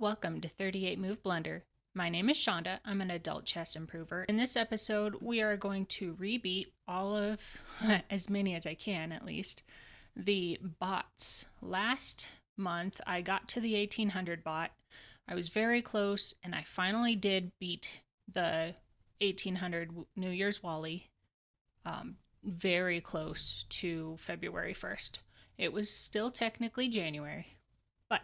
Welcome to 38 Move Blunder. My name is Shonda. I'm an adult chess improver. In this episode, we are going to rebeat all of, as many as I can at least, the bots. Last month, I got to the 1800 bot. I was very close, and I finally did beat the 1800 New Year's Wally. Very close to February 1st. It was still technically January, but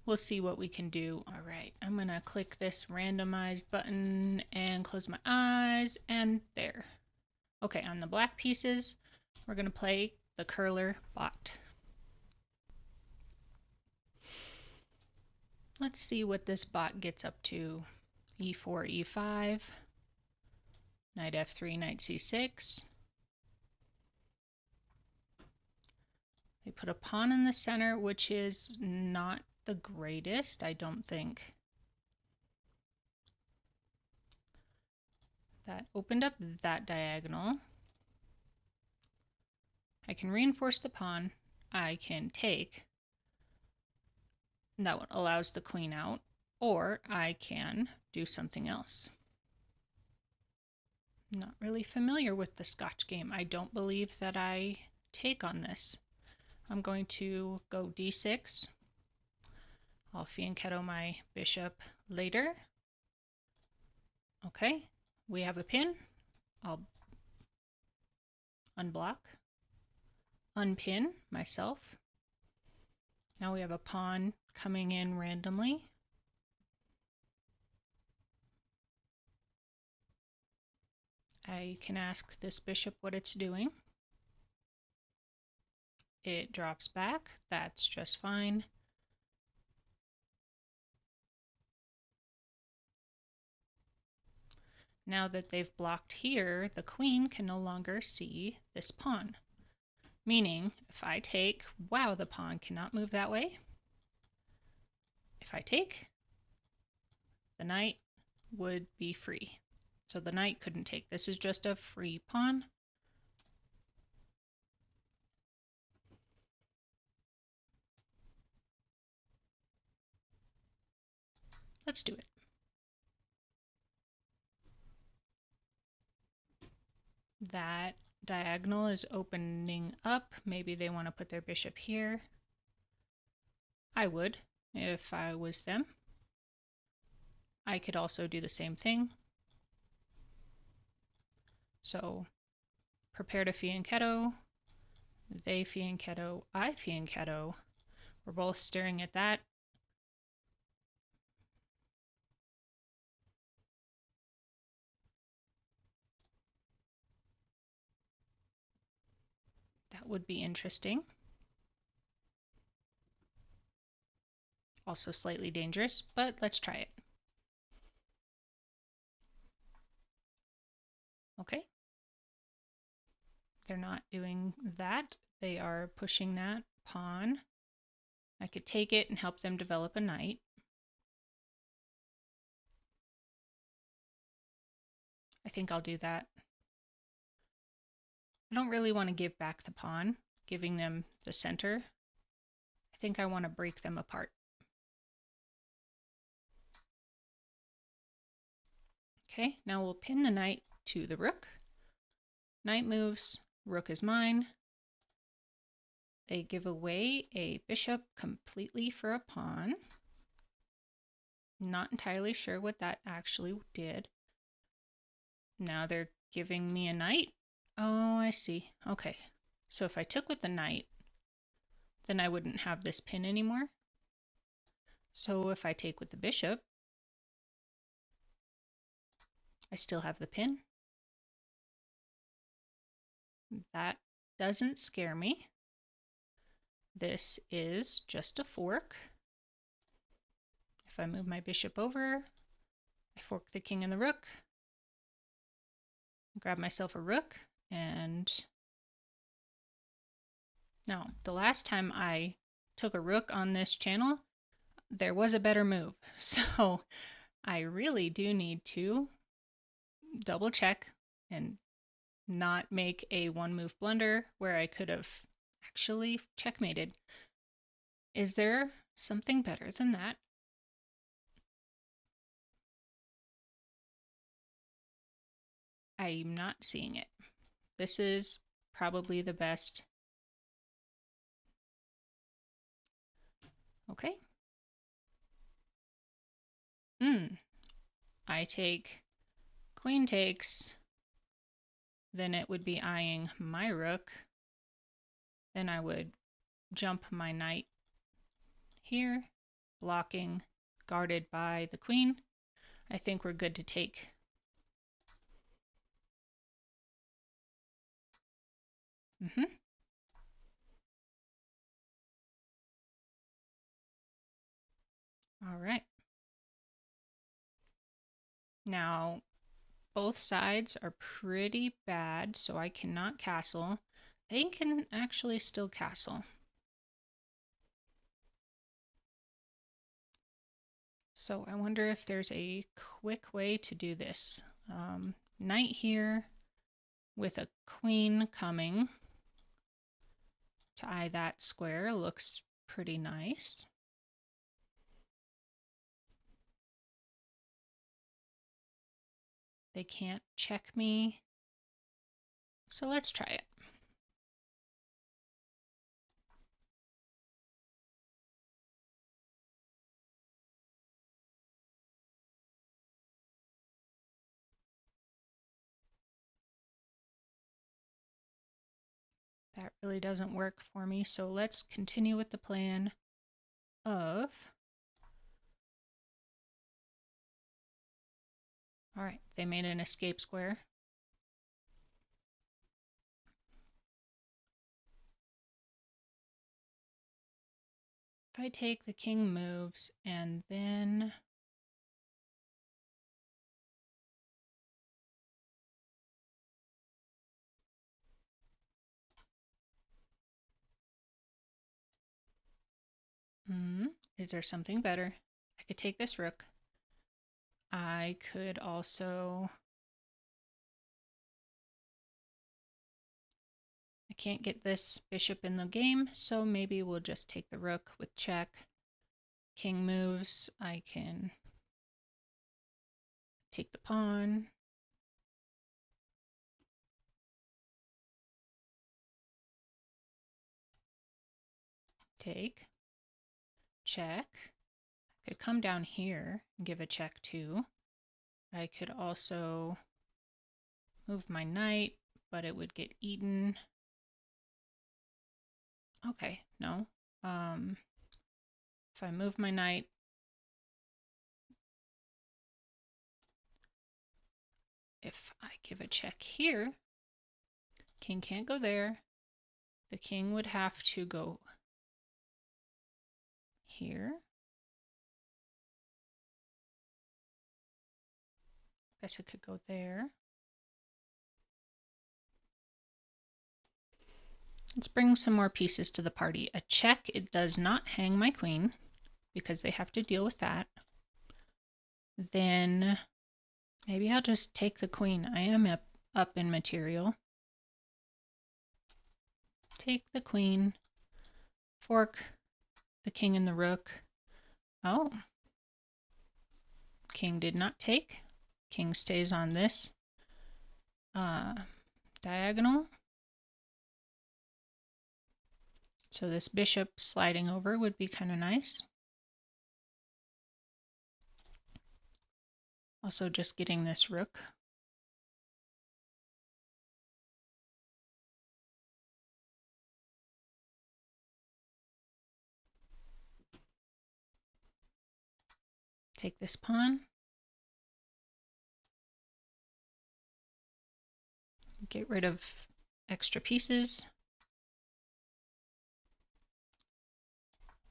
we'll see what we can do. All right, I'm gonna click this randomized button and close my eyes, and there. Okay, on the black pieces, we're gonna play the curler bot. Let's see what this bot gets up to. E4, E5, knight F3, knight C6. They put a pawn in the center, which is not the greatest, I don't think. That opened up that diagonal. I can reinforce the pawn. I can take. That allows the queen out. Or I can do something else. I'm not really familiar with the Scotch game. I don't believe that I take on this. I'm going to go d6. I'll fianchetto my bishop later. Okay, we have a pin. I'll unblock, unpin myself. Now we have a pawn coming in randomly. I can ask this bishop what it's doing. It drops back. That's just fine. Now that they've blocked here, the queen can no longer see this pawn. Meaning, if I take, wow, the pawn cannot move that way. If I take, the knight would be free. So the knight couldn't take. This is just a free pawn. Let's do it. That diagonal is opening up. Maybe they want to put their bishop here. I would if I was them. I could also do the same thing. So prepare to fianchetto. They fianchetto. I fianchetto. We're both staring at that. That would be interesting. Also slightly dangerous, but let's try it. Okay. They're not doing that. They are pushing that pawn. I could take it and help them develop a knight. I think I'll do that. I don't really want to give back the pawn, giving them the center. I think I want to break them apart. Okay, now we'll pin the knight to the rook. Knight moves, rook is mine. They give away a bishop completely for a pawn. Not entirely sure what that actually did. Now they're giving me a knight. Oh, I see. Okay. So if I took with the knight, then I wouldn't have this pin anymore. So if I take with the bishop, I still have the pin. That doesn't scare me. This is just a fork. If I move my bishop over, I fork the king and the rook, grab myself a rook, and now the last time I took a rook on this channel, there was a better move. So I really do need to double check and not make a one move blunder where I could have actually checkmated. Is there something better than that? I'm not seeing it. This is probably the best. Okay. I take queen takes, then it would be eyeing my rook. Then I would jump my knight here, blocking, guarded by the queen. I think we're good to take. All right. Now, both sides are pretty bad, so I cannot castle. They can actually still castle. So I wonder if there's a quick way to do this. Knight here with a queen coming to eye that square looks pretty nice. They can't check me. So let's try it. That really doesn't work for me, so let's continue with the plan of... All right, they made an escape square. If I take, the king moves, and then... Is there something better? I could take this rook. I could also... I can't get this bishop in the game, so maybe we'll just take the rook with check. King moves, I can take the pawn. Take. Check. I could come down here and give a check too. I could also move my knight, but it would get eaten. Okay, no. If I move my knight, if I give a check here, king can't go there. The king would have to go here. Guess it could go there. Let's bring some more pieces to the party. A check, it does not hang my queen because they have to deal with that. Then maybe I'll just take the queen. I am up in material. Take the queen, fork the king and the rook. Oh, king did not take. King stays on this diagonal. So this bishop sliding over would be kind of nice. Also just getting this rook. Take this pawn. Get rid of extra pieces.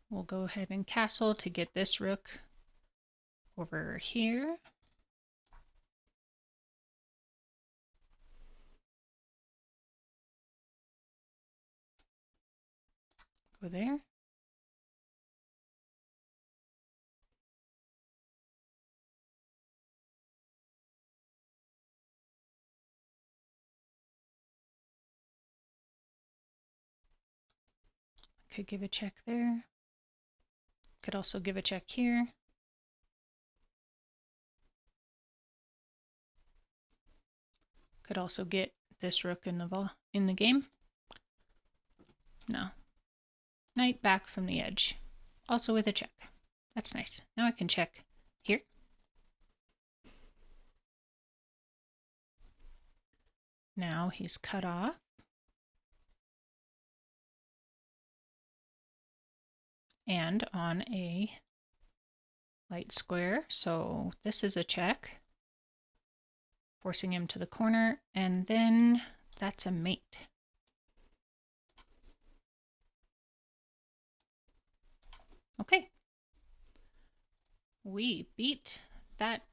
We'll go ahead and castle to get this rook over here. Go there. Could give a check there. Could also give a check here. Could also get this rook in the game. No. Knight back from the edge. Also with a check. That's nice. Now I can check here. Now he's cut off. And on a light square, so this is a check, forcing him to the corner, and then that's a mate. Okay. We beat that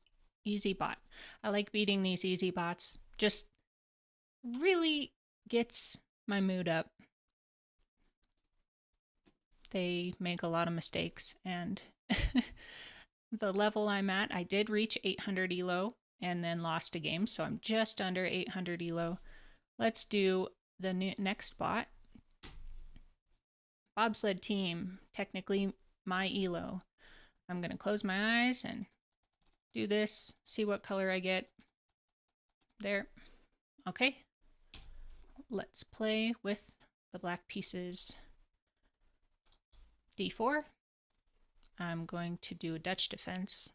easy bot. I like beating these easy bots. Just really gets my mood up. They make a lot of mistakes, and the level I'm at, I did reach 800 elo and then lost a game, so I'm just under 800 elo. Let's do the next bot. Bobsled team, technically my elo. I'm going to close my eyes and do this, see what color I get. There. Okay. Let's play with the black pieces. D4. I'm going to do a Dutch defense.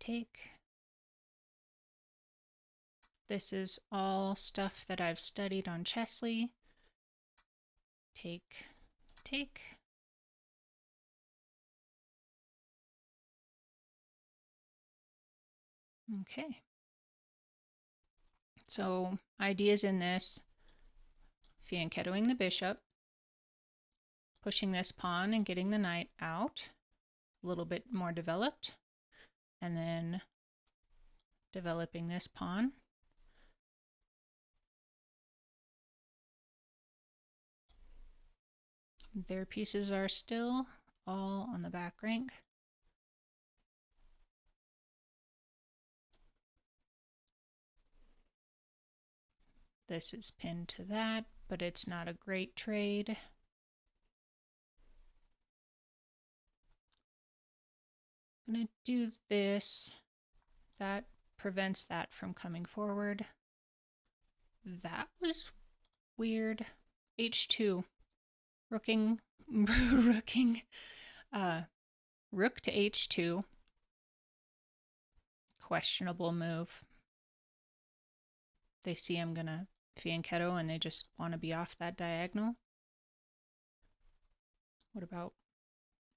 Take. This is all stuff that I've studied on Chessly. Take, take. Okay. So ideas in this: fianchettoing the bishop, pushing this pawn and getting the knight out, a little bit more developed, and then developing this pawn. Their pieces are still all on the back rank. This is pinned to that, but it's not a great trade. I'm going to do this. That prevents that from coming forward. That was weird. H2. Rooking. Rook to H2. Questionable move. They see I'm gonna fianchetto and they just want to be off that diagonal. What about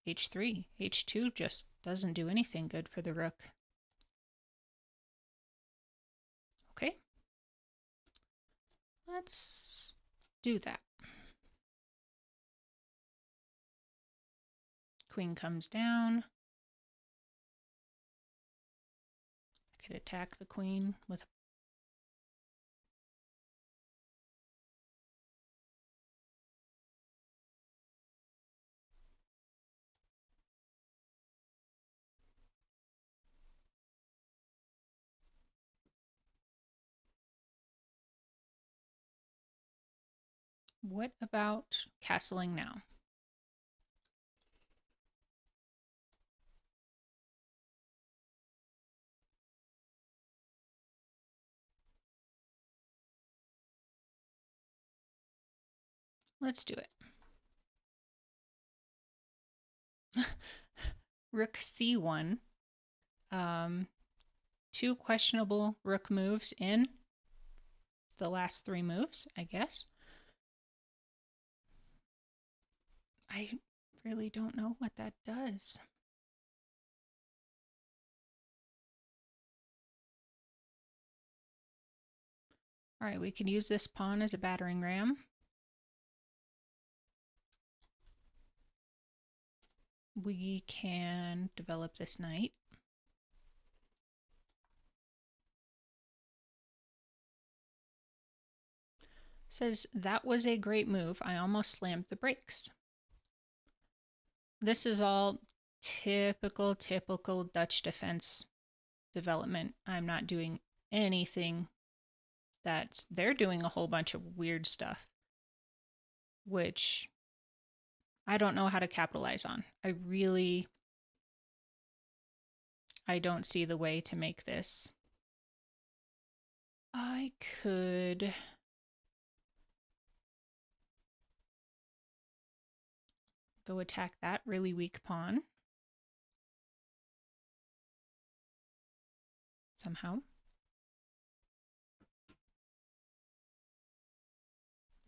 H3? H2 just doesn't do anything good for the rook. Okay. Let's do that. Queen comes down. I could attack the queen with What about castling now? Let's do it. Rook C1. Two questionable rook moves in the last three moves, I guess. I really don't know what that does. All right, we can use this pawn as a battering ram. We can develop this knight. Says, that was a great move. I almost slammed the brakes. This is all typical Dutch defense development. I'm not doing anything they're doing a whole bunch of weird stuff, which I don't know how to capitalize on. I don't see the way to make this. I could go attack that really weak pawn somehow.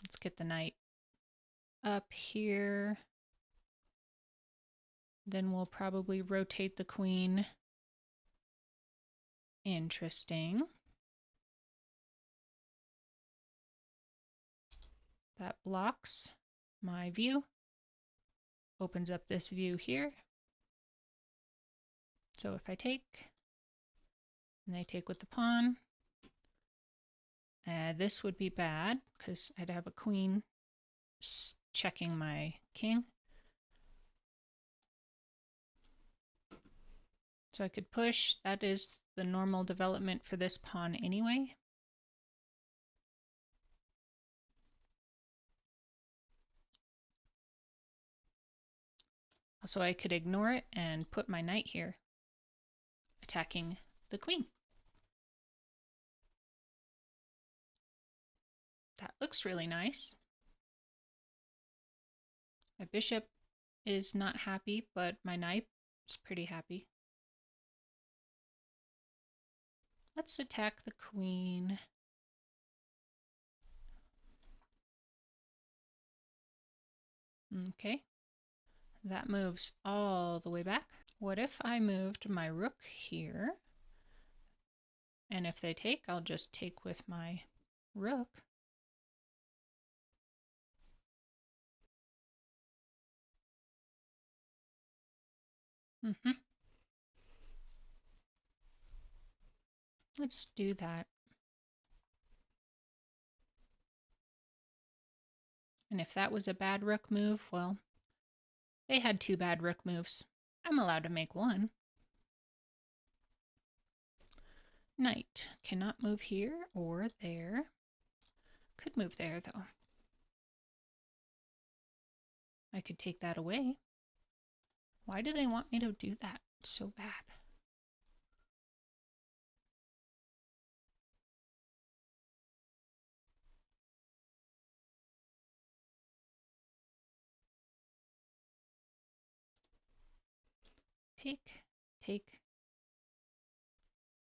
Let's get the knight up here. Then we'll probably rotate the queen. Interesting. That blocks my view. Opens up this view here. So if I take, and they take with the pawn, this would be bad because I'd have a queen checking my king. So I could push. That is the normal development for this pawn anyway. So I could ignore it and put my knight here, attacking the queen. That looks really nice. My bishop is not happy, but my knight is pretty happy. Let's attack the queen. Okay. That moves all the way back. What if I moved my rook here? And if they take, I'll just take with my rook. Let's do that. And if that was a bad rook move, well, they had 2 bad rook moves. I'm allowed to make one. Knight cannot move here or there. Could move there, though. I could take that away. Why do they want me to do that so bad? Take.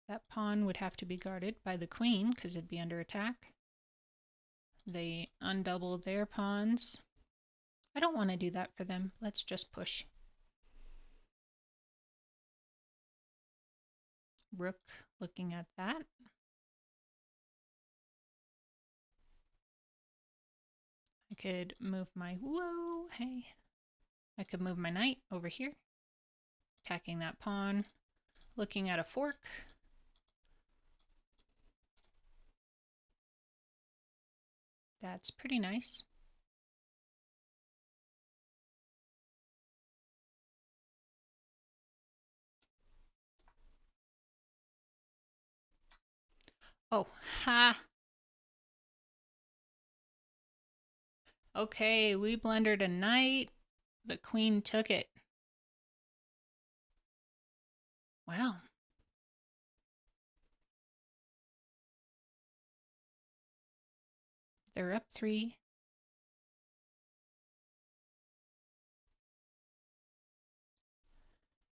That pawn would have to be guarded by the queen because it'd be under attack. They undouble their pawns. I don't want to do that for them. Let's just push. Rook looking at that. I could move my, whoa, hey. I could move my knight over here, attacking that pawn, looking at a fork. That's pretty nice. Oh, ha! Okay, we blundered a knight. The queen took it. Well. They're up 3.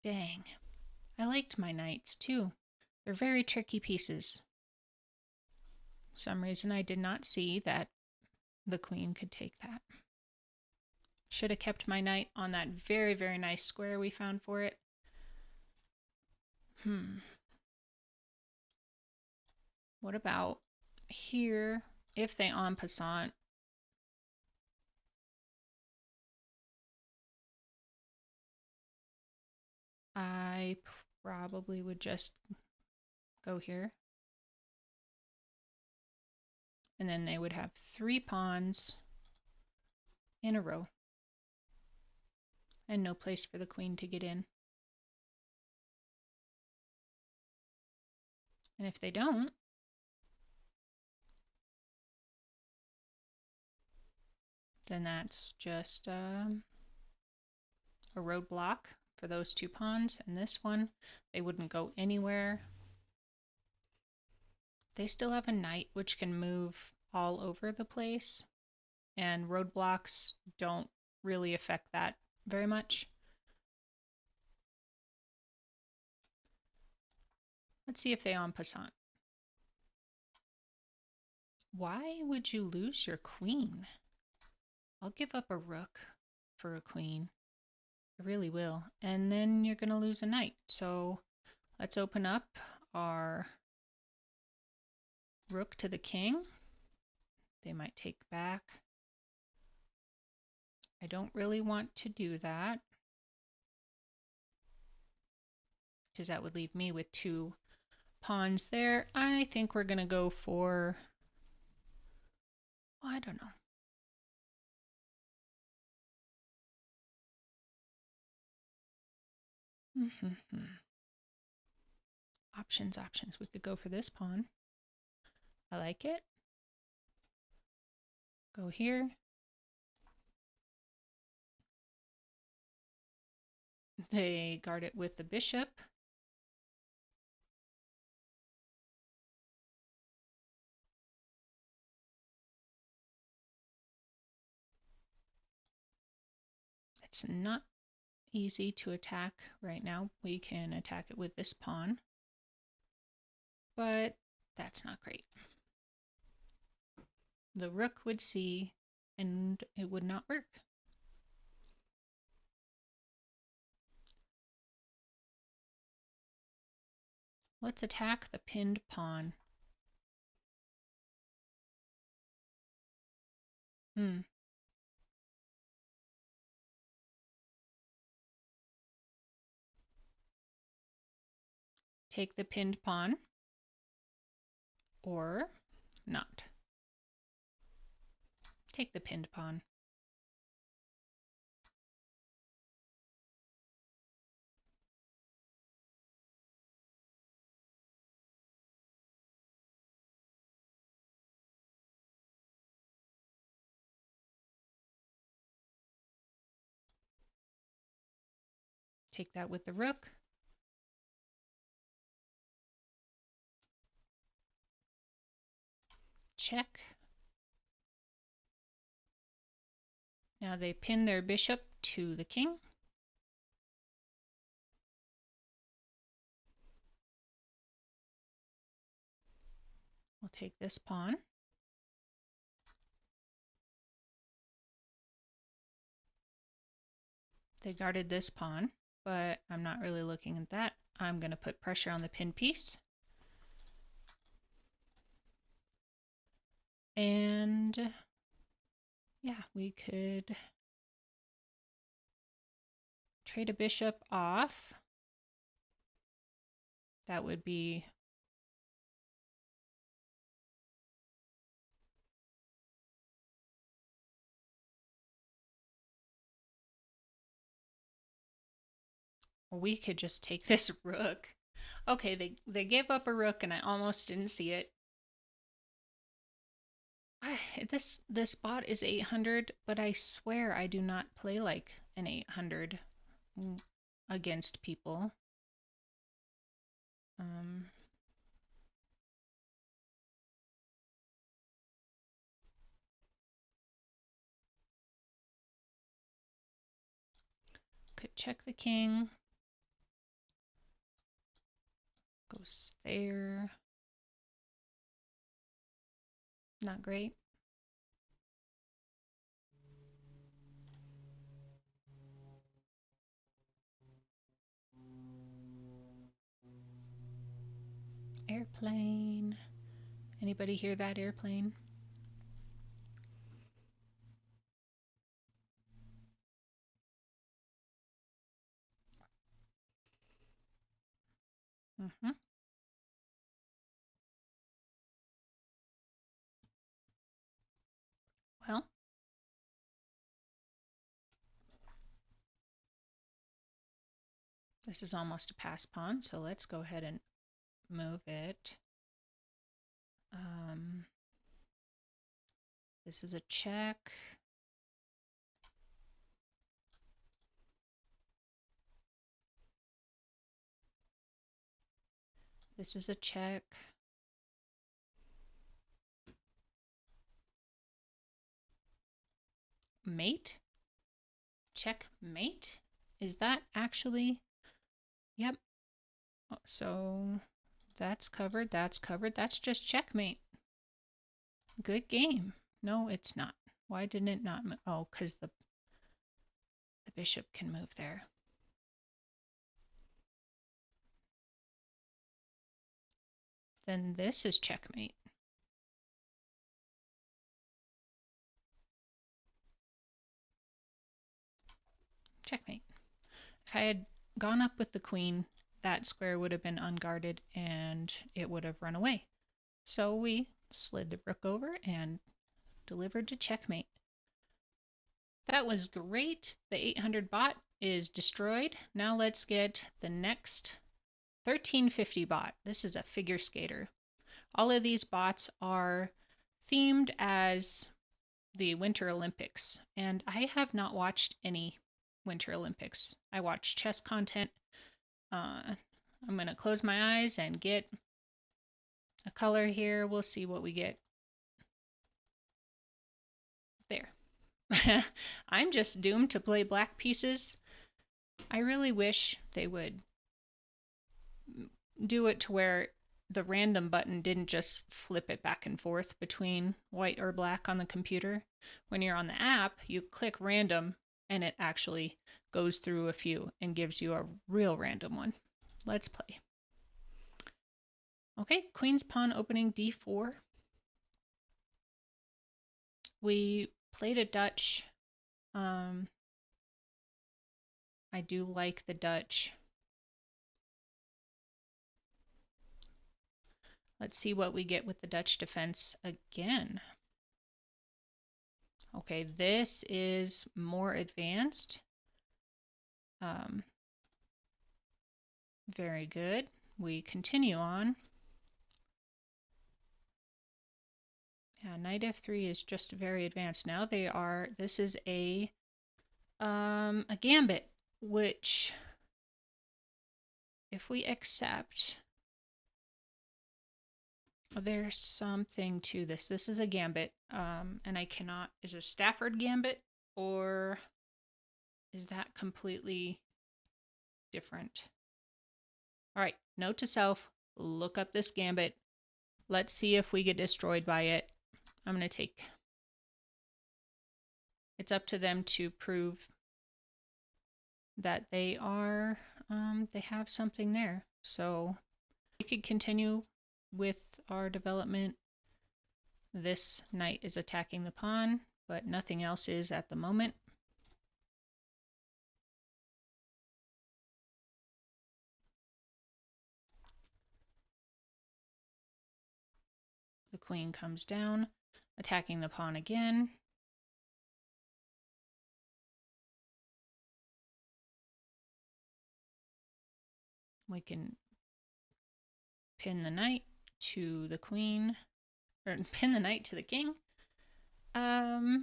Dang. I liked my knights too. They're very tricky pieces. For some reason I did not see that the queen could take that. Should have kept my knight on that very, very nice square we found for it. What about here? If they en passant, I probably would just go here. And then they would have 3 pawns in a row. And no place for the queen to get in. And if they don't, then that's just a roadblock for those two pawns. And this one, they wouldn't go anywhere. They still have a knight which can move all over the place, and roadblocks don't really affect that very much. Let's see if they en passant. Why would you lose your queen? I'll give up a rook for a queen. I really will. And then you're going to lose a knight. So let's open up our rook to the king. They might take back. I don't really want to do that, because that would leave me with two pawns there. I think we're going to go for, well, I don't know. Options, options. We could go for this pawn. I like it. Go here. They guard it with the bishop. It's not easy to attack right now. We can attack it with this pawn, but that's not great. The rook would see, and it would not work. Let's attack the pinned pawn. Take the pinned pawn, or not. Take the pinned pawn. Take that with the rook. Check. Now they pin their bishop to the king. We'll take this pawn. They guarded this pawn, but I'm not really looking at that. I'm going to put pressure on the pin piece. And yeah, we could trade a bishop off. That would be we could just take this rook. Okay, they gave up a rook and I almost didn't see it. This bot is 800, but I swear I do not play like an 800 against people. Could check the king. Goes there. Not great. Airplane. Anybody hear that airplane? Well, this is almost a pass pawn, so let's go ahead and move it This is a check. This is a check. Mate? Checkmate? Is that actually? Yep. So that's covered. That's covered. That's just checkmate. Good game. No, it's not. Why didn't it not move? Oh, because the bishop can move there. Then this is checkmate. Checkmate. If I had gone up with the queen, that square would have been unguarded and it would have run away. So we slid the rook over and delivered to checkmate. That was great. The 800 bot is destroyed. Now let's get the next 1350 bot. This is a figure skater. All of these bots are themed as the Winter Olympics, and I have not watched any Winter Olympics. I watch chess content. I'm going to close my eyes and get a color here. We'll see what we get. There. I'm just doomed to play black pieces. I really wish they would do it to where the random button didn't just flip it back and forth between white or black on the computer. When you're on the app, you click random and it actually goes through a few and gives you a real random one. Let's play. Okay, queen's pawn opening d4. We played a Dutch. I do like the Dutch. Let's see what we get with the Dutch defense again. Okay, this is more advanced. Very good. We continue on. Yeah, knight f3 is just very advanced now. This is a gambit, which if we accept, there's something to this. This is a gambit, and I cannot, is it a Stafford gambit, or is that completely different? All right, note to self, look up this gambit. Let's see if we get destroyed by it. I'm going to take. It's up to them to prove that they have something there. So we could continue with our development. This knight is attacking the pawn, but nothing else is at the moment. The queen comes down, attacking the pawn again. We can pin the knight to the queen, or pin the knight to the king. I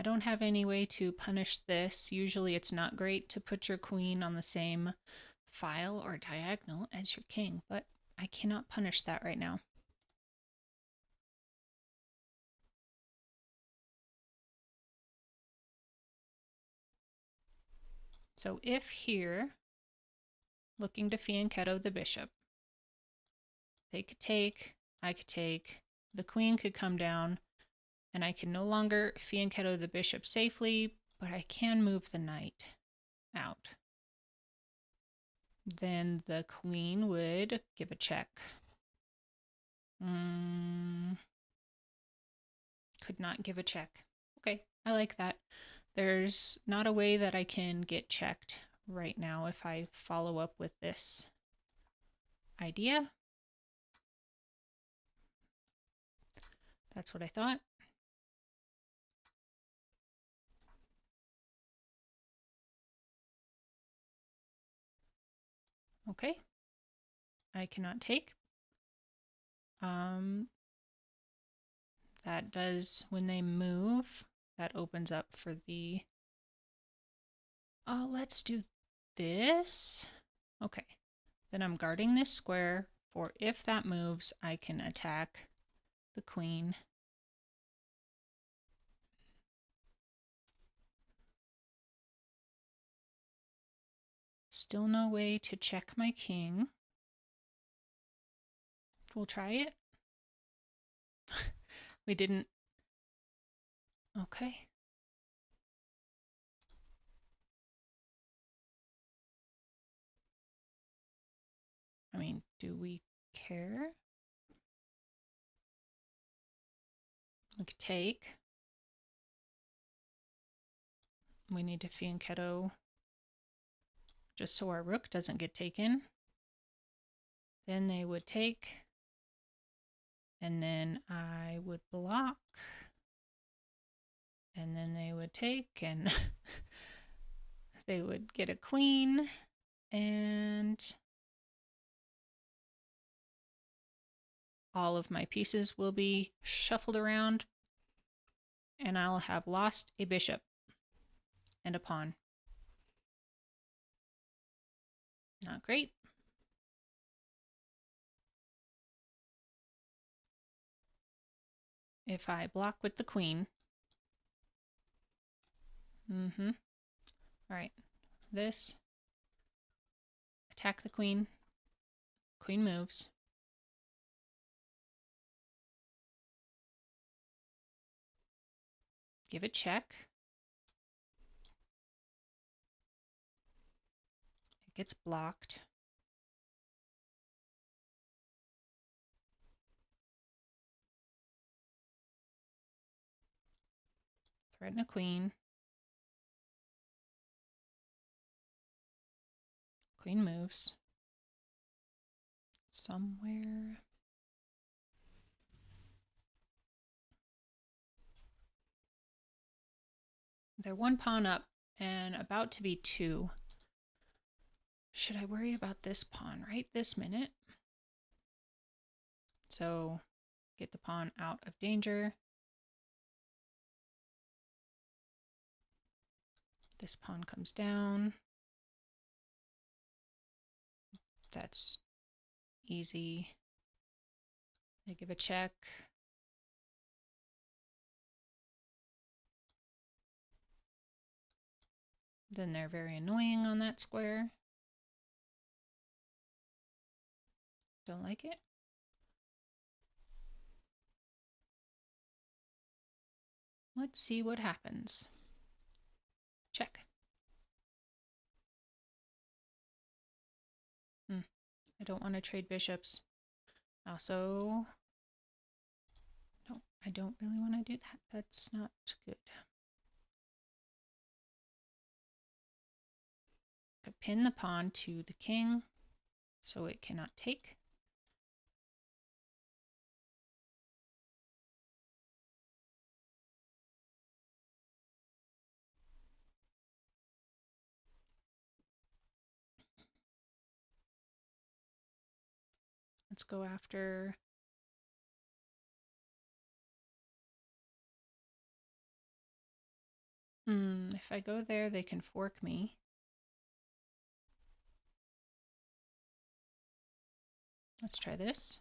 don't have any way to punish this. Usually it's not great to put your queen on the same file or diagonal as your king, but I cannot punish that right now. So if here, looking to fianchetto the bishop, they could take, I could take, the queen could come down, and I can no longer fianchetto the bishop safely, but I can move the knight out. Then the queen would give a check. Could not give a check. Okay, I like that. There's not a way that I can get checked right now if I follow up with this idea. That's what I thought. Okay, I cannot take. That does, when they move, that opens up for the... Oh, let's do this. Okay, then I'm guarding this square for if that moves, I can attack the queen. Still no way to check my king. We'll try it. We didn't. Okay. I mean, do we care? We could take. We need to fianchetto just so our rook doesn't get taken. Then they would take. And then I would block. And then they would take and they would get a queen. And all of my pieces will be shuffled around. And I'll have lost a bishop and a pawn. Not great. If I block with the queen. All right. This. Attack the queen. Queen moves. Give it check. It gets blocked. Threaten a queen. Queen moves. Somewhere. They're one pawn up and about to be two. Should I worry about this pawn right this minute? So get the pawn out of danger. This pawn comes down. That's easy. They give a check. Then they're very annoying on that square. Don't like it. Let's see what happens. Check. I don't want to trade bishops. Also, no, I don't really want to do that. That's not good. I pin the pawn to the king so it cannot take. Let's go after if I go there, they can fork me. Let's try this.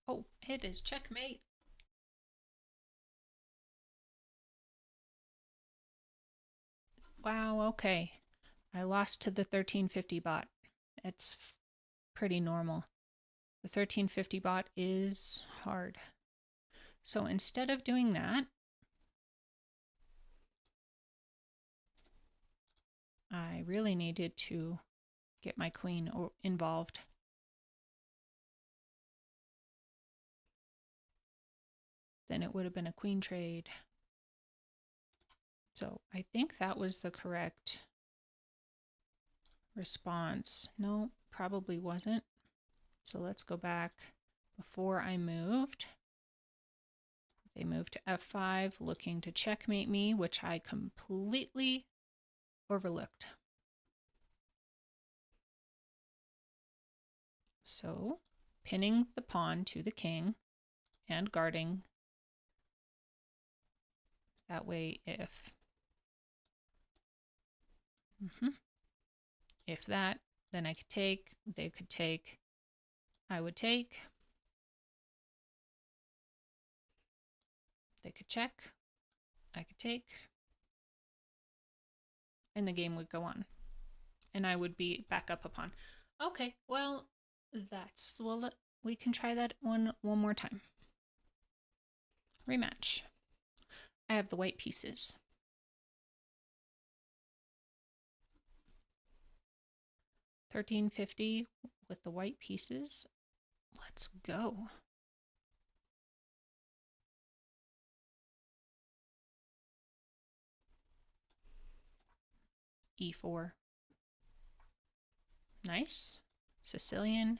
Oh, it is checkmate. Wow, okay. I lost to the 1350 bot. It's pretty normal. The 1350 bot is hard. So instead of doing that, I really needed to get my queen involved. Then it would have been a queen trade. So I think that was the correct response. No, probably wasn't. So let's go back. Before I moved, they moved to f5, looking to checkmate me, which I completely overlooked. So, pinning the pawn to the king and guarding. That way, if that, then I could take, they could take, I would take, they could check, I could take, and the game would go on. And I would be back up a pawn. Okay, well, we can try that one more time. Rematch. I have the white pieces. $13.50 with the white pieces. Let's go. E4. Nice. Sicilian.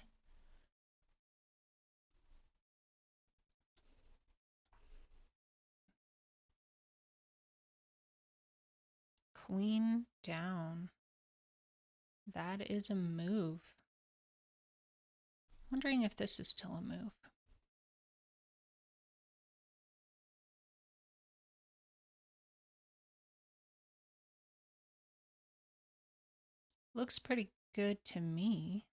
Queen down. That is a move. Wondering if this is still a move. Looks pretty good to me.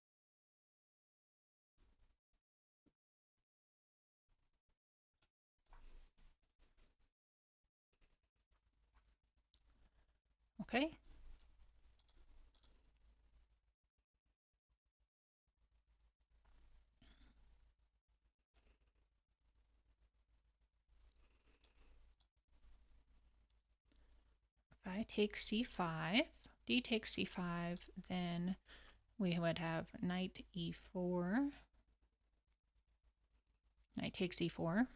Okay. If I take c5, d takes c5, then we would have knight e4. Knight takes e4.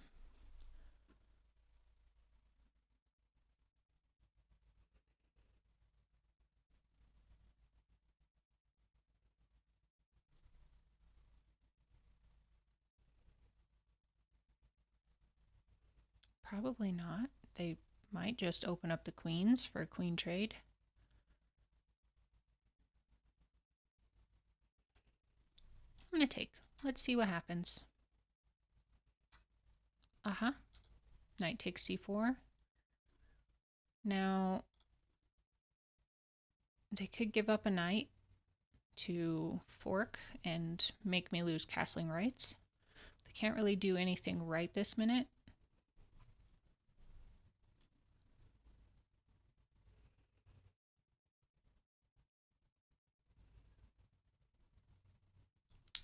Probably not. They might just open up the queens for a queen trade. I'm going to take. Let's see what happens. Knight takes c4. Now, they could give up a knight to fork and make me lose castling rights. They can't really do anything right this minute.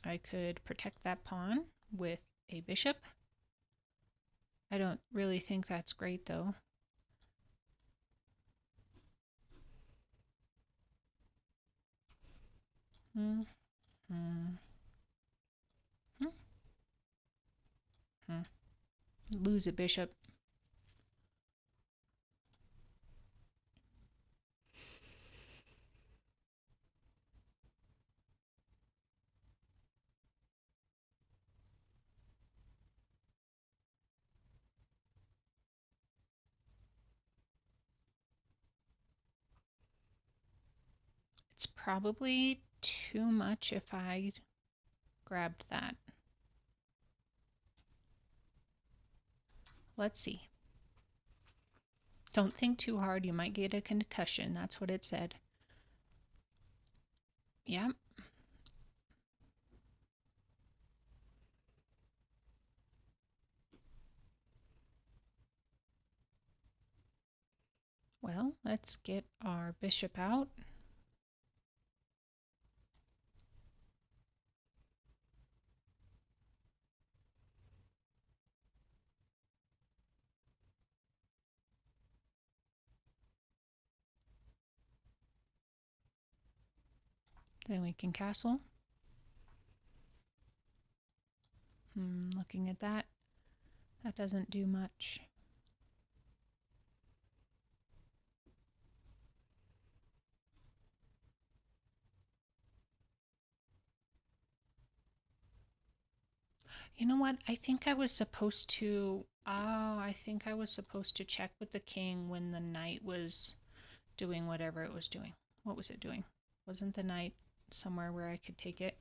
I could protect that pawn with a bishop. I don't really think that's great though. Lose a bishop. It's probably too much if I grabbed that. Let's see. Don't think too hard, you might get a concussion. That's what it said. Yep. Well, let's get our bishop out. Then we can castle. Looking at that, that doesn't do much. You know what? I think I was supposed to... Oh, I think I was supposed to check with the king when the knight was doing whatever it was doing. What was it doing? Wasn't the knight somewhere where I could take it?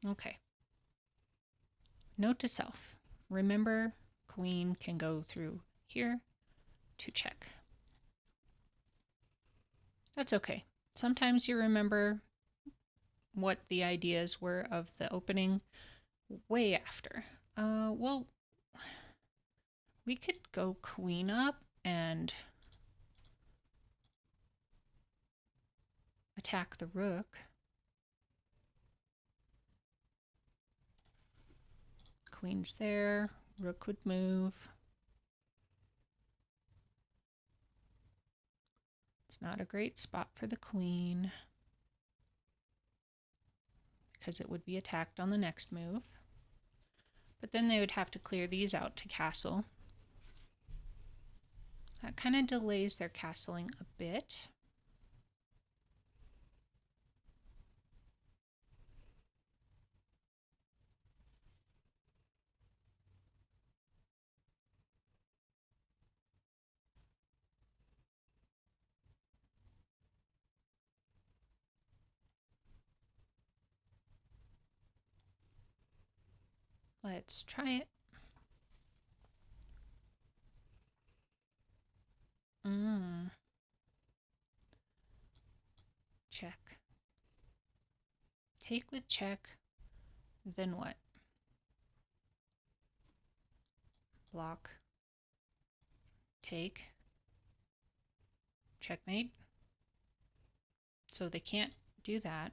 Okay. Note to self. Remember, queen can go through here to check. That's okay. Sometimes you remember what the ideas were of the opening way after. Well, we could go queen up and attack the rook. Queen's there. Rook would move. It's not a great spot for the queen because it would be attacked on the next move. But then they would have to clear these out to castle. That kind of delays their castling a bit. Let's try it. Check. Take with check. Then what? Block. Take. Checkmate. So they can't do that.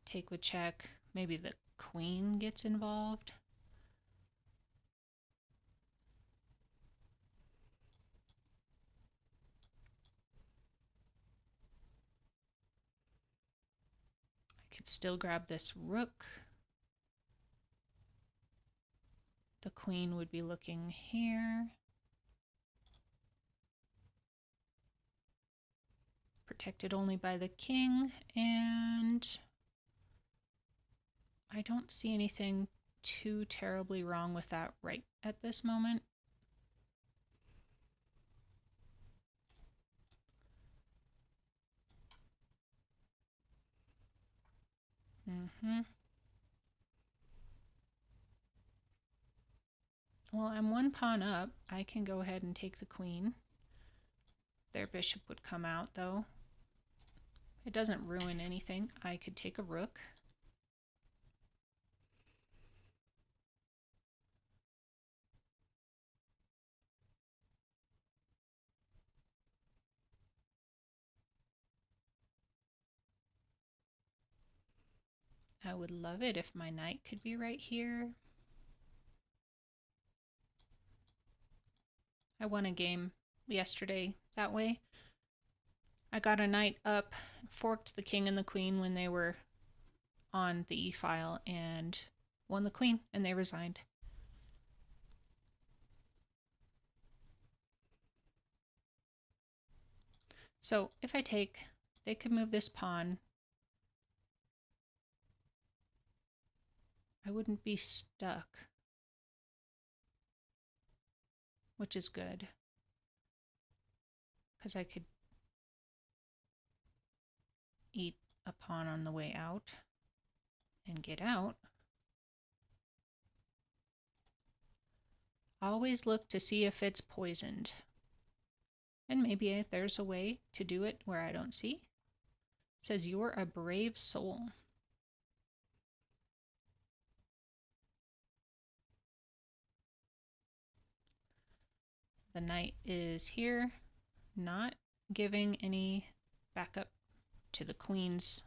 Take with check. Maybe the queen gets involved. I could still grab this rook. The queen would be looking here. Protected only by the king, and I don't see anything too terribly wrong with that right at this moment. Well, I'm one pawn up. I can go ahead and take the queen. Their bishop would come out, though. It doesn't ruin anything. I could take a rook. I would love it if my knight could be right here. I won a game yesterday that way. I got a knight up, forked the king and the queen when they were on the e-file, and won the queen, and they resigned. So if I take, they could move this pawn. I wouldn't be stuck, which is good, because I could eat a pawn on the way out and get out. Always look to see if it's poisoned. And maybe there's a way to do it where I don't see. It says, you're a brave soul. The knight is here, not giving any backup to the queen's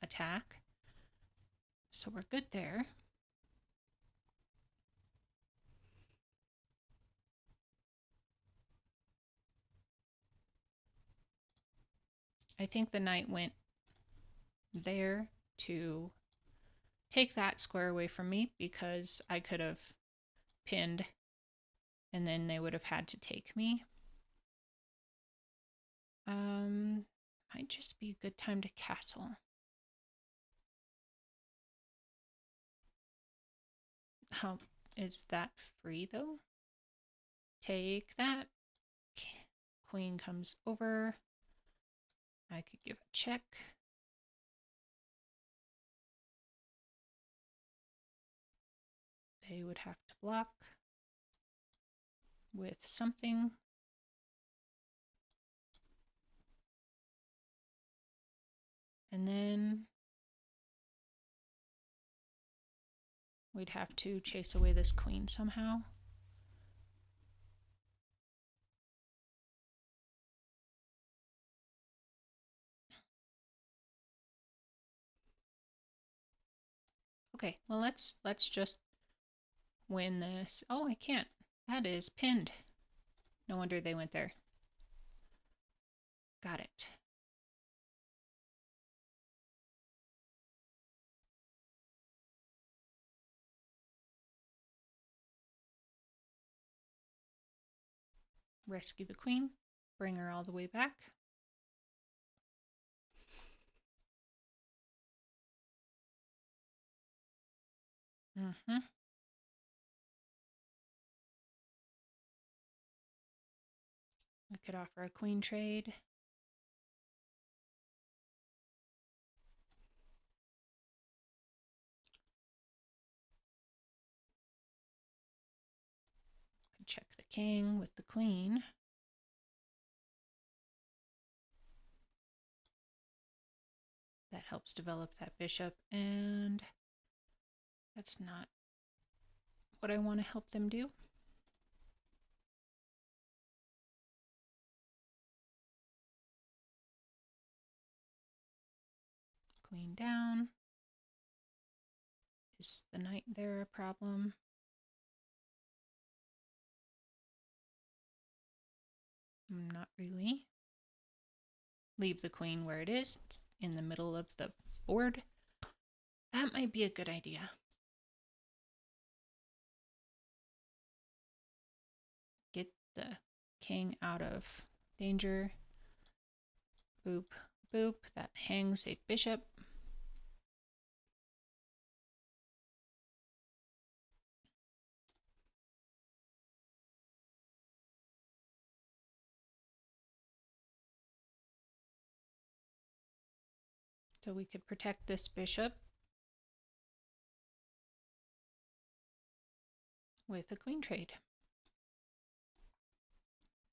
attack. So we're good there. I think the knight went there to take that square away from me because I could have pinned and then they would have had to take me. Might just be a good time to castle. How is that free though? Take that. Queen comes over. I could give a check. they would have to block with something. And then we'd have to chase away this queen somehow. Okay, well let's just win this. Oh, I can't. That is pinned. No wonder they went there. Got it. Rescue the queen. Bring her all the way back. Mm-hmm. We could offer a queen trade. Could check the king with the queen. That helps develop that bishop, and that's not what I want to help them do. Queen down. Is the knight there a problem? Not really. Leave the queen where it is. It's in the middle of the board. That might be a good idea. Get the king out of danger. Boop, boop. That hangs a bishop. So we could protect this bishop with a queen trade.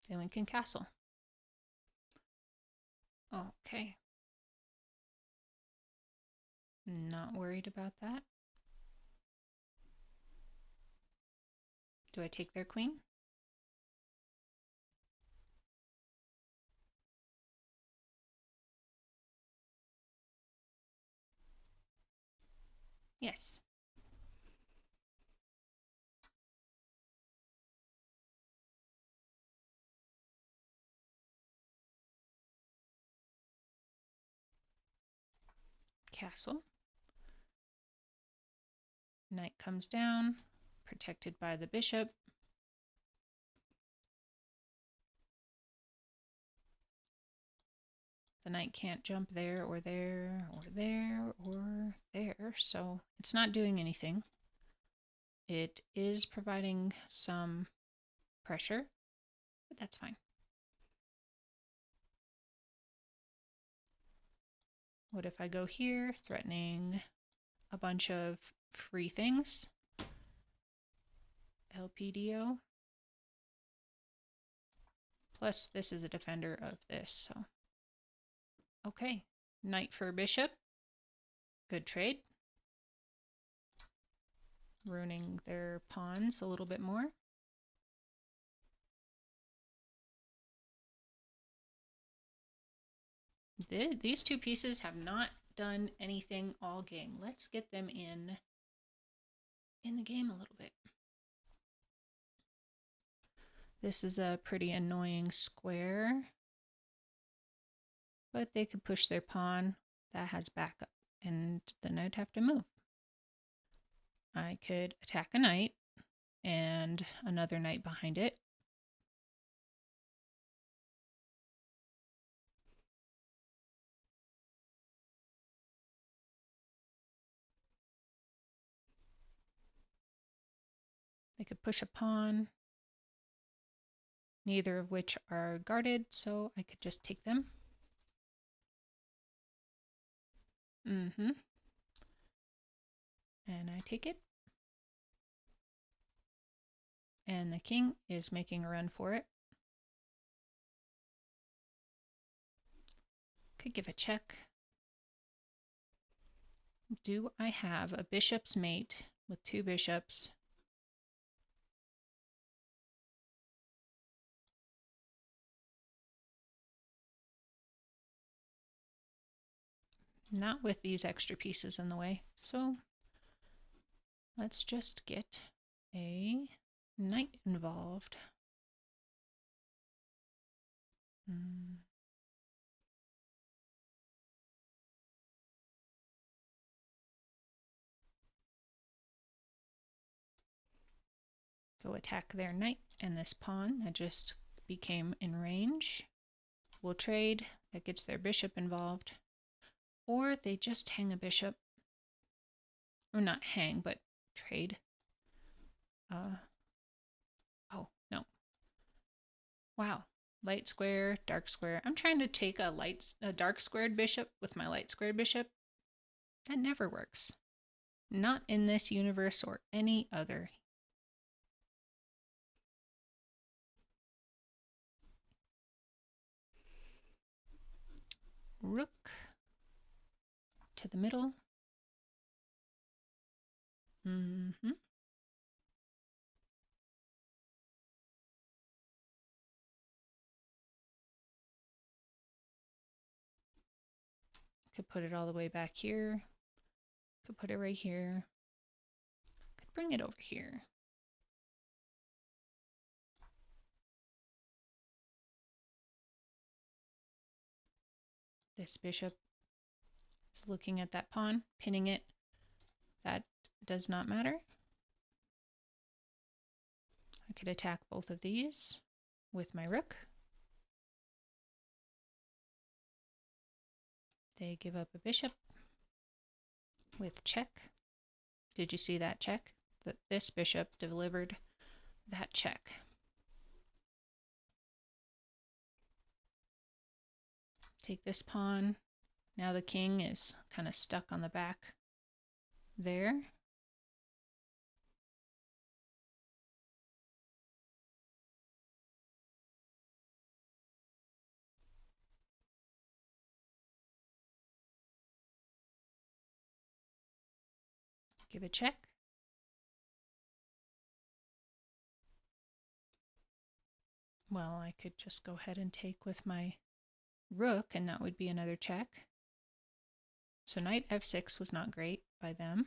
Then we can castle. Okay. Not worried about that. Do I take their queen? Yes. Castle. Knight comes down, protected by the bishop. The knight can't jump there or there or there or there, so it's not doing anything. It is providing some pressure, but that's fine. What if I go here, threatening a bunch of free things? LPDO. Plus, this is a defender of this, so. Okay, knight for bishop. Good trade. Ruining their pawns a little bit more. These two pieces have not done anything all game. Let's get them in the game a little bit. This is a pretty annoying square, but they could push their pawn. That has backup, and then I'd have to move. I could attack a knight and another knight behind it. They could push a pawn, neither of which are guarded, so I could just take them. And I take it. and the king is making a run for it. Could give a check. Do I have a bishop's mate with 2 bishops? Not with these extra pieces in the way. So let's just get a knight involved. Go attack their knight and this pawn that just became in range. We'll trade. That gets their bishop involved. Or they just hang a bishop. Or not hang, but trade. Oh, no. Wow. Light square, dark square. I'm trying to take a dark squared bishop with my light squared bishop. That never works. Not in this universe or any other. Rook to the middle. Could put it all the way back here. Could put it right here. Could bring it over here. This bishop is looking at that pawn, pinning it. That does not matter. I could attack both of these with my rook. They give up a bishop with check. Did you see that check? That this bishop delivered that check. Take this pawn. Now the king is kind of stuck on the back there. Give a check. Well, I could just go ahead and take with my rook, and that would be another check. So knight f6 was not great by them.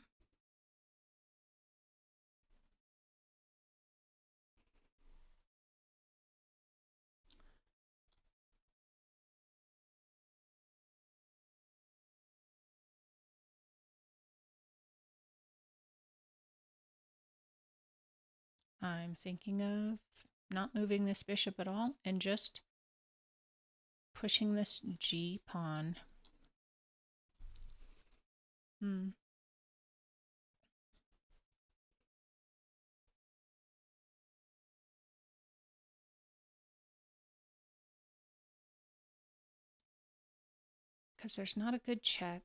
I'm thinking of not moving this bishop at all and just pushing this G pawn. Because there's not a good check.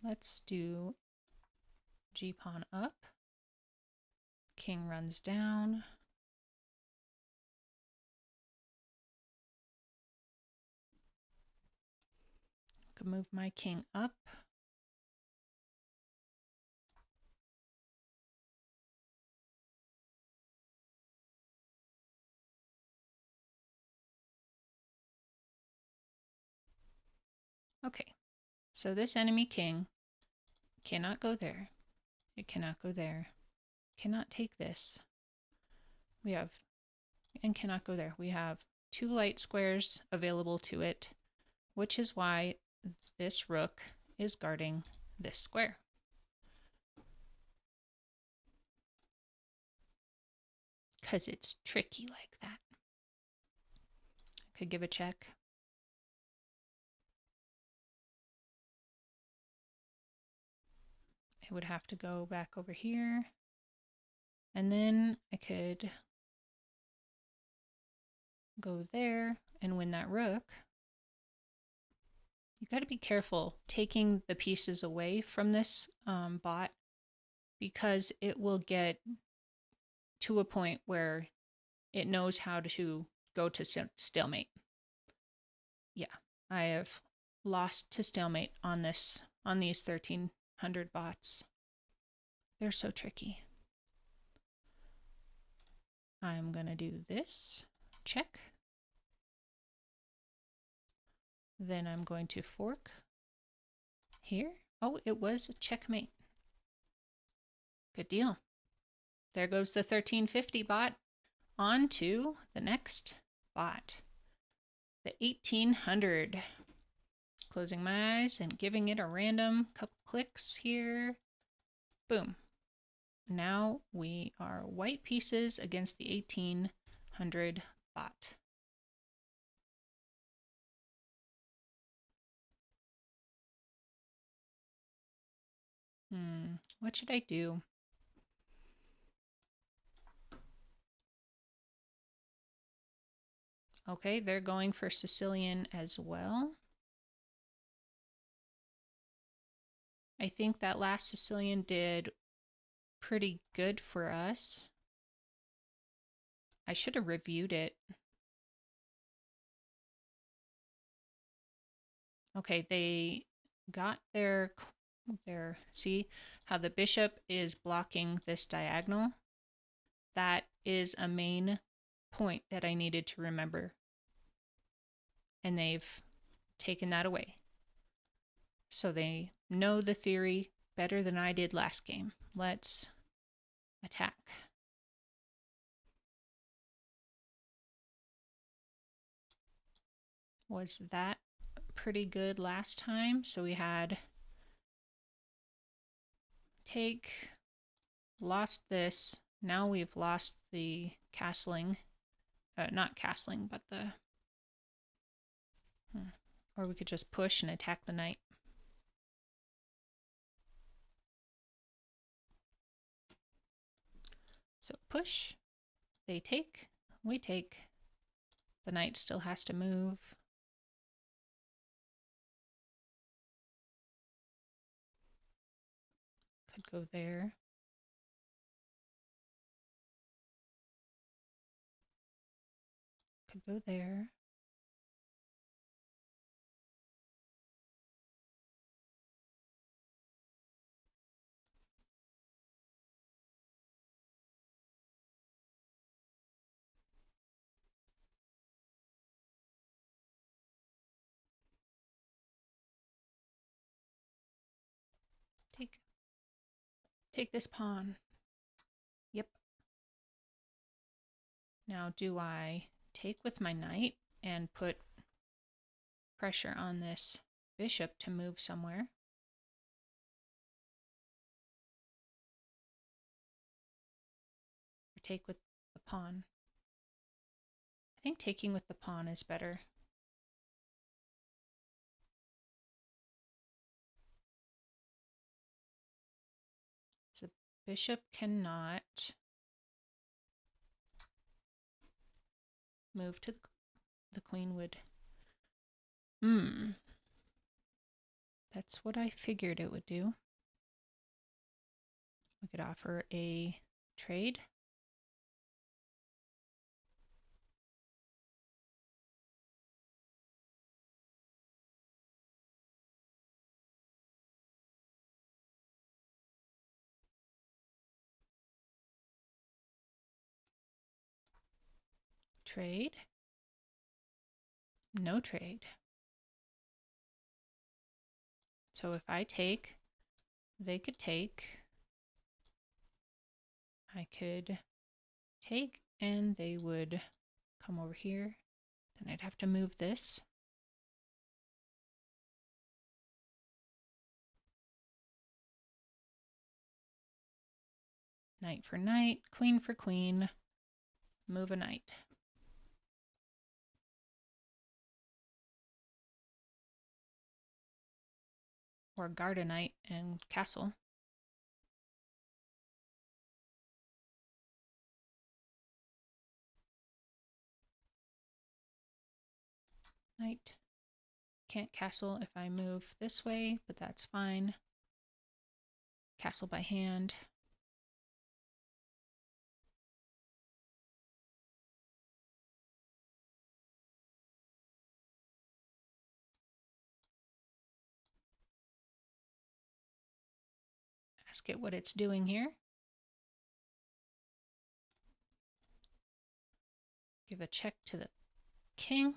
Let's do G pawn up. King runs down. I could move my king up. Okay, so this enemy king cannot go there. It cannot go there. Cannot take this. We have, and cannot go there. We have 2 light squares available to it, which is why this rook is guarding this square. Because it's tricky like that. I could give a check. It would have to go back over here. And then I could go there and win that rook. You got to be careful taking the pieces away from this bot because it will get to a point where it knows how to go to stalemate. Yeah, I have lost to stalemate on these 1300 bots. They're so tricky. I'm gonna do this, check. Then I'm going to fork here. Oh, it was a checkmate. Good deal. There goes the 1350 bot. On to the next bot, the 1800. Closing my eyes and giving it a random couple clicks here. Boom. Now we are white pieces against the 1800 bot. What should I do? Okay, they're going for Sicilian as well. I think that last Sicilian did pretty good for us. I should have reviewed it. Okay, they got their, see how the bishop is blocking this diagonal? That is a main point that I needed to remember. And they've taken that away. So they know the theory better than I did last game. Let's attack. Was that pretty good last time? So we had take, lost this. Now we've lost the castling. Not castling, but the... Or we could just push and attack the knight. So push, they take, we take. The knight still has to move. Could go there. Could go there. Take this pawn. Yep. Now do I take with my knight and put pressure on this bishop to move somewhere? Or take with the pawn? I think taking with the pawn is better. So bishop cannot move to the queen would. That's what I figured it would do. We could offer a trade. Trade. No trade. So if I take, they could take. I could take and they would come over here. Then I'd have to move this. Knight for knight, queen for queen, move a knight. Or guard a knight and castle. Knight. Can't castle if I move this way, but that's fine. Castle by hand. ask it what it's doing here. Give a check to the king.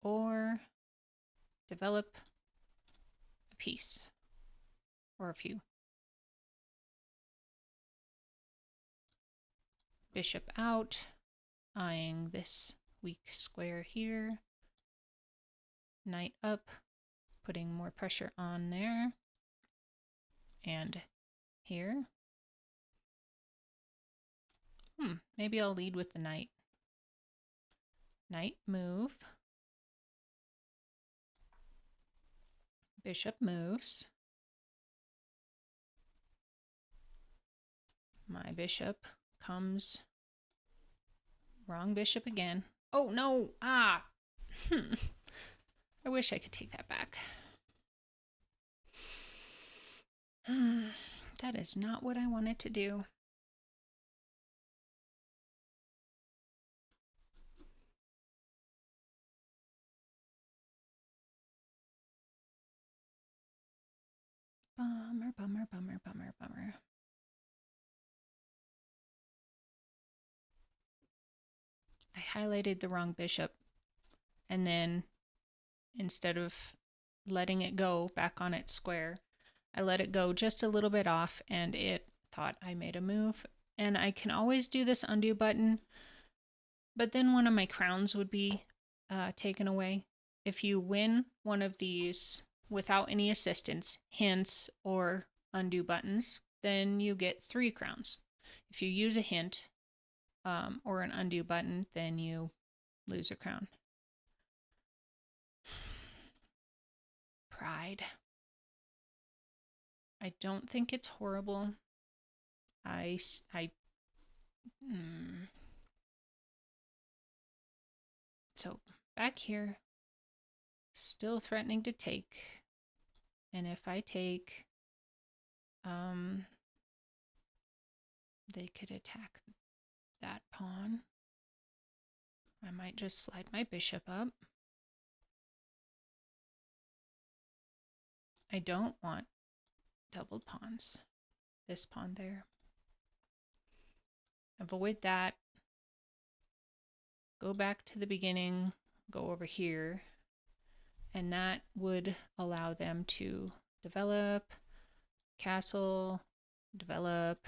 Or develop a piece or a few. Bishop out, eyeing this weak square here. Knight up, putting more pressure on there. And here. Maybe I'll lead with the knight. Knight move. Bishop moves. My bishop comes. Wrong bishop again. Oh no! Ah! I wish I could take that back. That is not what I wanted to do. Bummer, bummer, bummer, bummer, bummer. I highlighted the wrong bishop, and then instead of letting it go back on its square, I let it go just a little bit off, and it thought I made a move. And I can always do this undo button, but then one of my crowns would be taken away. If you win one of these without any assistance, hints, or undo buttons, then you get 3 crowns. If you use a hint or an undo button, then you lose a crown. Pride. I don't think it's horrible. So back here, still threatening to take. And if I take, they could attack that pawn. I might just slide my bishop up. I don't want doubled pawns. This pawn there. Avoid that. Go back to the beginning, go over here, and that would allow them to develop, castle, develop.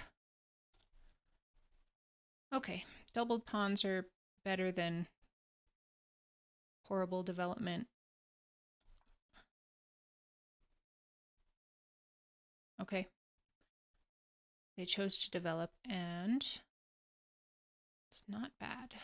Okay, doubled pawns are better than horrible development. Okay. They chose to develop, and it's not bad.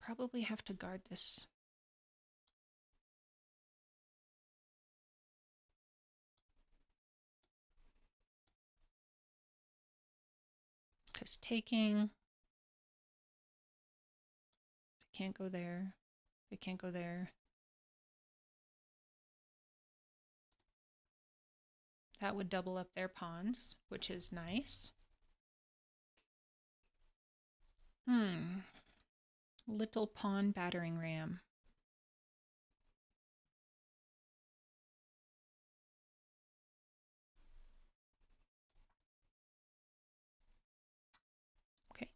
Probably have to guard this. Because taking, I can't go there. I can't go there. That would double up their pawns, which is nice. Little pawn battering ram. Okay.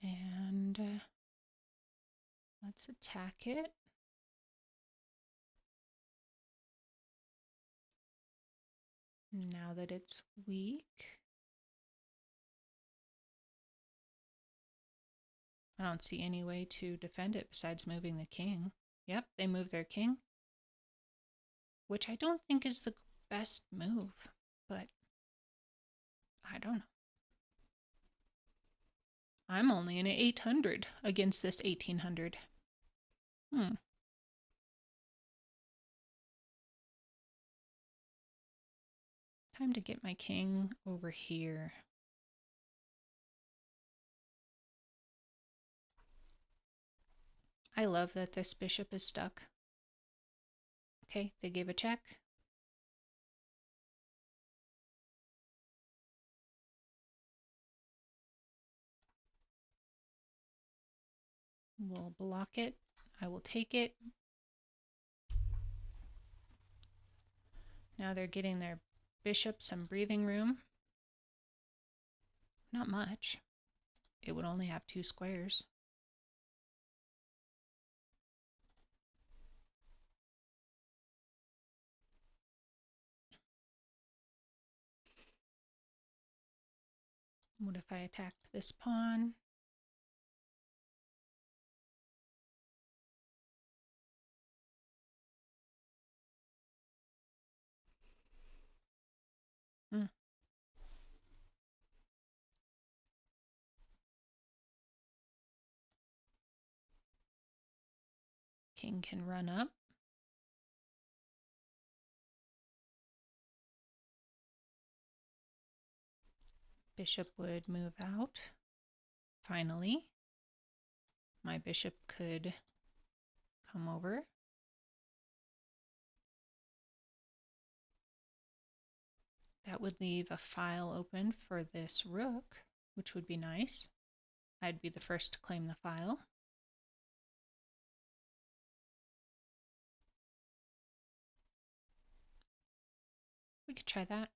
And let's attack it. Now that it's weak. I don't see any way to defend it besides moving the king. Yep, they move their king. Which I don't think is the best move, but I don't know. I'm only in an 800 against this 1800. Time to get my king over here. I love that this bishop is stuck. Okay, they gave a check. We'll block it. I will take it. Now they're getting their bishop some breathing room. Not much. It would only have 2 squares. What if I attacked this pawn? King can run up. Bishop would move out. Finally, my bishop could come over. That would leave a file open for this rook, which would be nice. I'd be the first to claim the file. We could try that.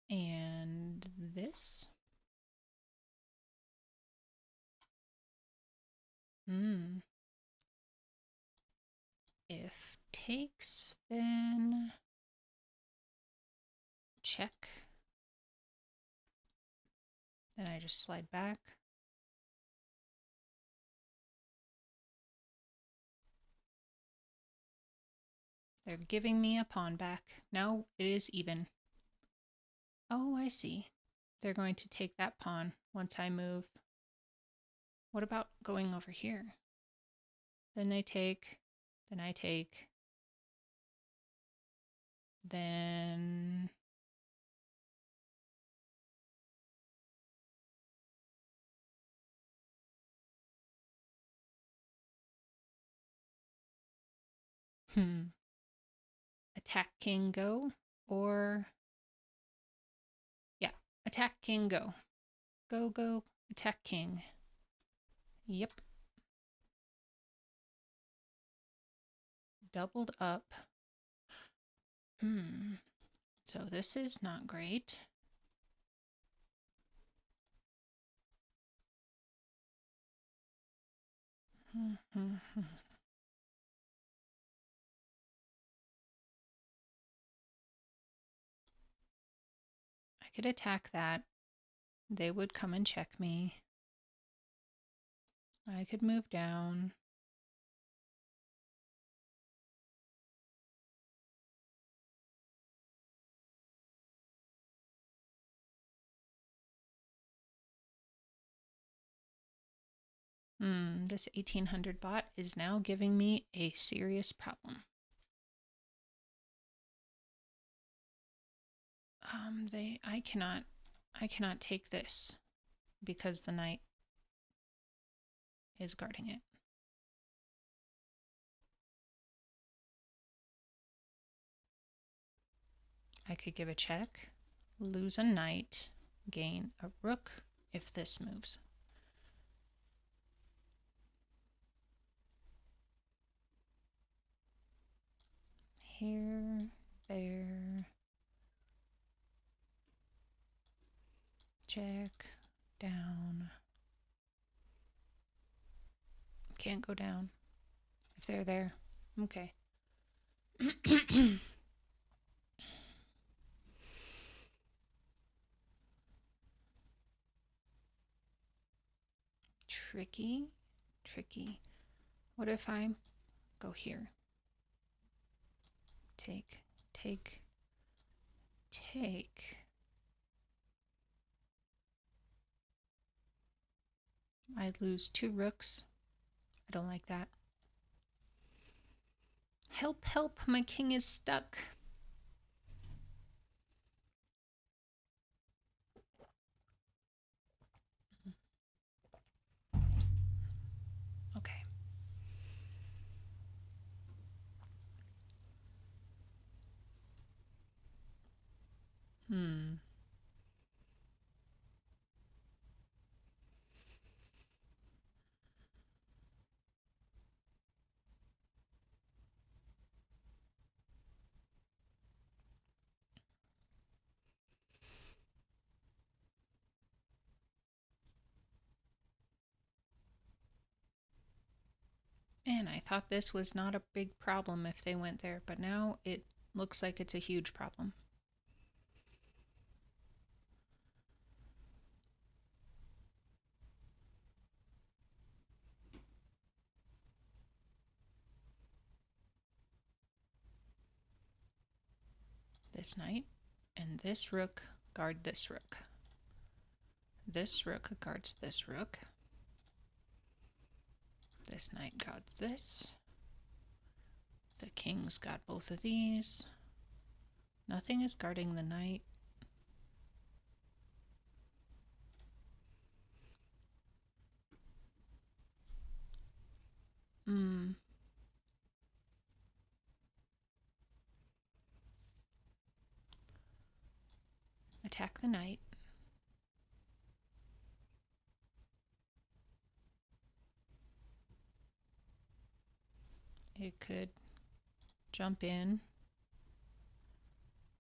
And this. If takes, then check. Then I just slide back. They're giving me a pawn back. Now it is even. Oh, I see. They're going to take that pawn once I move. What about going over here? Then they take, then I take, then attack king go, or yeah, attack king go. Go, go, attack king. Yep. Doubled up. So this is not great. I could attack that. They would come and check me. I could move down. This 1800 bot is now giving me a serious problem. I cannot take this because the knight is guarding it. I could give a check, lose a knight, gain a rook if this moves. Here, there, check, down. Can't go down if they're there. Okay. Tricky, tricky. What if I go here? Take, take, take. I lose 2 rooks. I don't like that. Help, help, my king is stuck. Hmm. Man, I thought this was not a big problem if they went there, but now it looks like it's a huge problem. This knight and this rook guard this rook. This rook guards this rook. This knight guards this. The king's got both of these. Nothing is guarding the knight. Hmm. Attack the knight. It could jump in.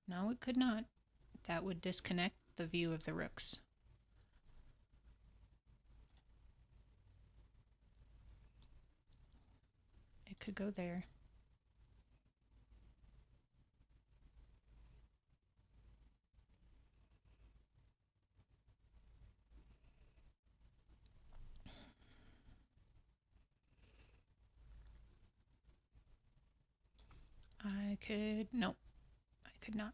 No, it could not. That would disconnect the view of the rooks. It could go there. I could, no, I could not.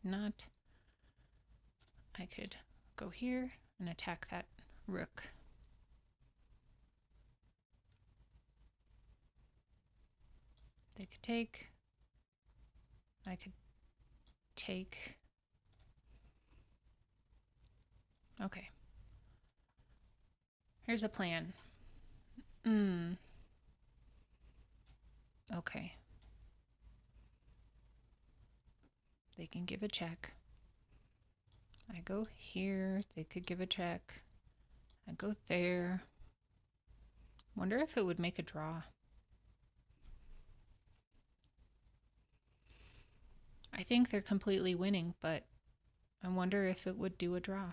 Not. I could go here and attack that rook. They could take. I could take. Okay. Here's a plan. Okay. They can give a check. I go here. They could give a check. I go there. Wonder if it would make a draw. I think they're completely winning, but I wonder if it would do a draw.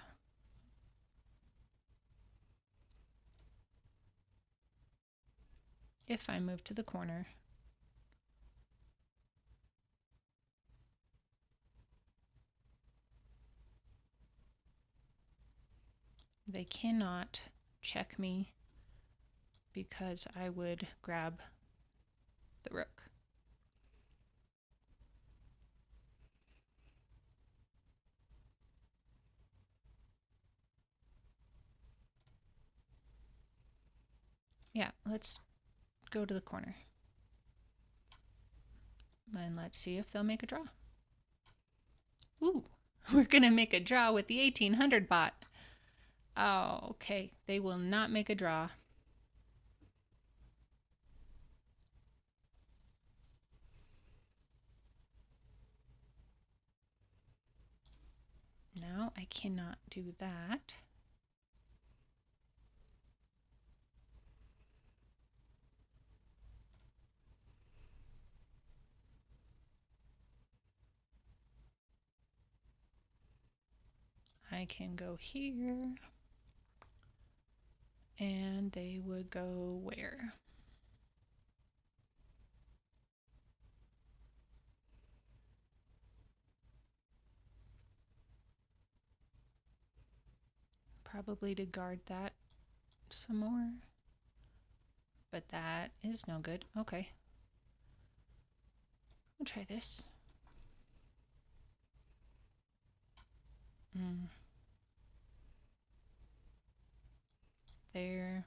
If I move to the corner. They cannot check me because I would grab the rook. Yeah, let's go to the corner. And let's see if they'll make a draw. Ooh, we're going to make a draw with the 1800 bot. Oh, okay. They will not make a draw. No, I cannot do that. I can go here. And they would go where? Probably to guard that some more. But that is no good. Okay. We'll try this. There.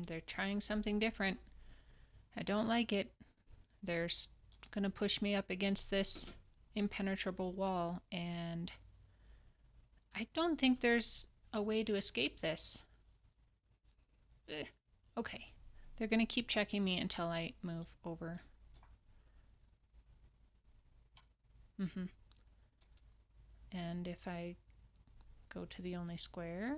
They're trying something different. I don't like it. They're going to push me up against this impenetrable wall, and I don't think there's a way to escape this. Okay. They're going to keep checking me until I move over. And if I go to the only square,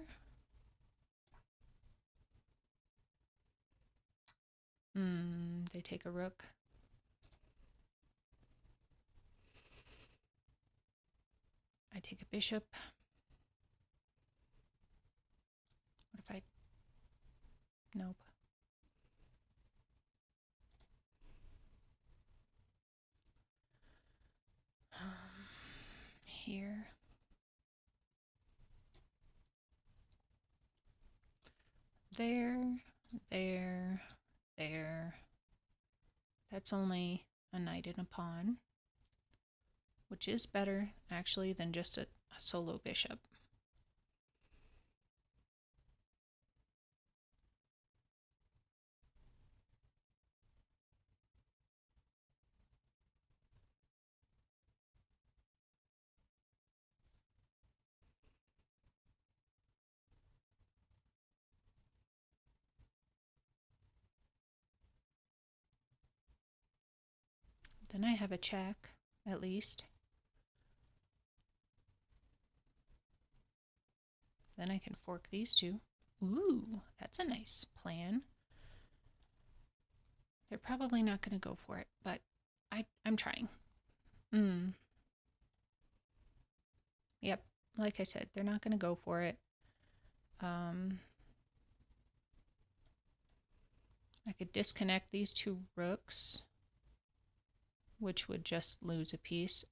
they take a rook. I take a bishop. What if I... Nope. Here. There. There. There. That's only a knight and a pawn, which is better, actually, than just a solo bishop. Then I have a check, at least. Then I can fork these two. Ooh, that's a nice plan. They're probably not going to go for it, but I'm trying. Yep, like I said, they're not going to go for it. I could disconnect these two rooks, which would just lose a piece.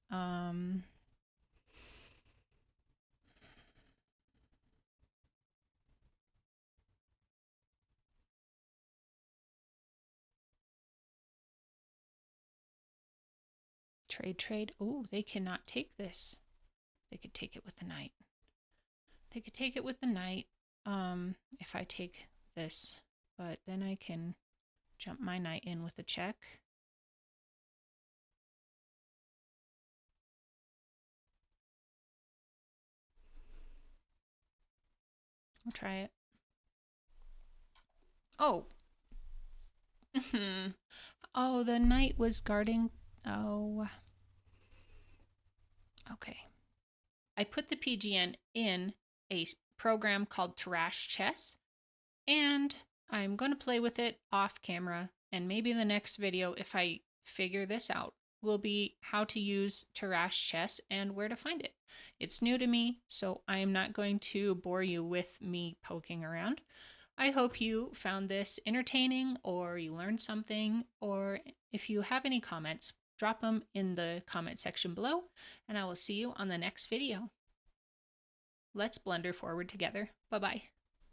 Trade. Oh, they cannot take this. They could take it with the knight. They could take it with the knight if I take this, but then I can jump my knight in with a check. I'll try it. Oh. Oh, the knight was guarding. Oh. Okay. I put the PGN in a program called Tarrasch Chess, and I'm going to play with it off camera, and maybe the next video, if I figure this out, will be how to use Tarrasch Chess and where to find it. It's new to me, so I am not going to bore you with me poking around. I hope you found this entertaining or you learned something, or if you have any comments, drop them in the comment section below, and I will see you on the next video. Let's blunder forward together. Bye-bye.